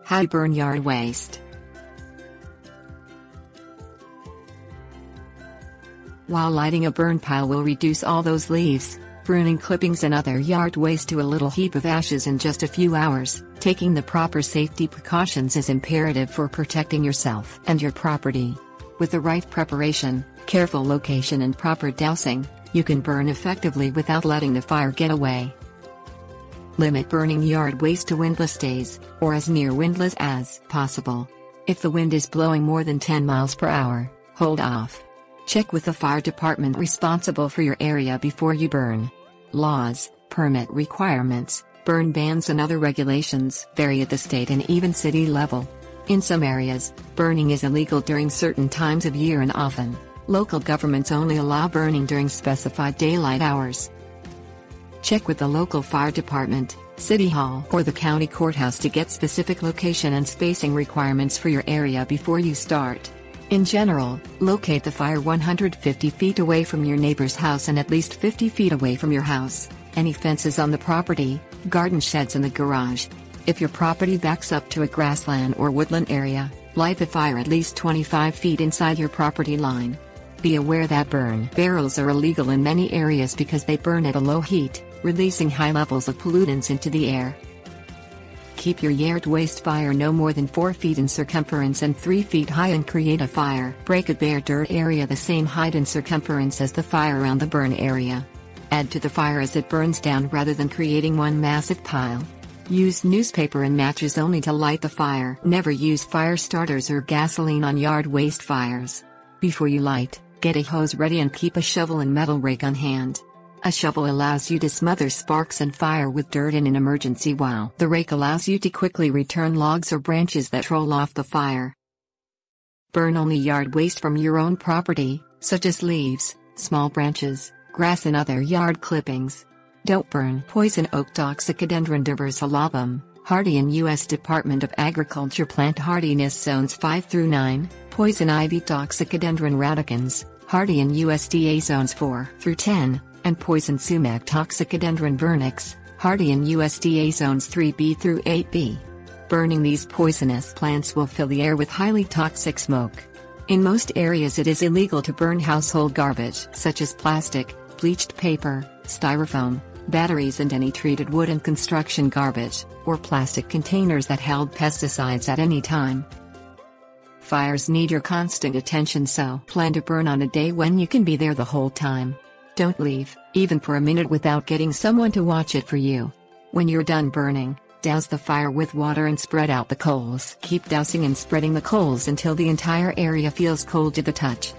How to burn yard waste. While lighting a burn pile will reduce all those leaves, pruning clippings and other yard waste to a little heap of ashes in just a few hours, taking the proper safety precautions is imperative for protecting yourself and your property. With the right preparation, careful location and proper dousing, you can burn effectively without letting the fire get away. Limit burning yard waste to windless days, or as near windless as possible. If the wind is blowing more than 10 miles per hour, hold off. Check with the fire department responsible for your area before you burn. Laws, permit requirements, burn bans and other regulations vary at the state and even city level. In some areas, burning is illegal during certain times of year and often, local governments only allow burning during specified daylight hours. Check with the local fire department, city hall or the county courthouse to get specific location and spacing requirements for your area before you start. In general, locate the fire 150 feet away from your neighbor's house and at least 50 feet away from your house, any fences on the property, garden sheds and the garage. If your property backs up to a grassland or woodland area, light the fire at least 25 feet inside your property line. Be aware that burn barrels are illegal in many areas because they burn at a low heat, releasing high levels of pollutants into the air. Keep your yard waste fire no more than 4 feet in circumference and 3 feet high and create a fire break at bare dirt area the same height and circumference as the fire around the burn area. Add to the fire as it burns down rather than creating one massive pile. Use newspaper and matches only to light the fire. Never use fire starters or gasoline on yard waste fires. Before you light, get a hose ready and keep a shovel and metal rake on hand. A shovel allows you to smother sparks and fire with dirt in an emergency, while the rake allows you to quickly return logs or branches that roll off the fire. Burn only yard waste from your own property, such as leaves, small branches, grass and other yard clippings. Don't burn poison oak Toxicodendron diversalabum, hardy in U.S. Department of Agriculture plant hardiness zones 5 through 9, poison ivy Toxicodendron radicans, hardy in USDA zones 4 through 10, and poison sumac Toxicodendron vernix, hardy in USDA zones 3B through 8B. Burning these poisonous plants will fill the air with highly toxic smoke. In most areas it is illegal to burn household garbage such as plastic, bleached paper, styrofoam, batteries and any treated wood and construction garbage, or plastic containers that held pesticides at any time. Fires need your constant attention, so plan to burn on a day when you can be there the whole time. Don't leave, even for a minute, without getting someone to watch it for you. When you're done burning, douse the fire with water and spread out the coals. Keep dousing and spreading the coals until the entire area feels cold to the touch.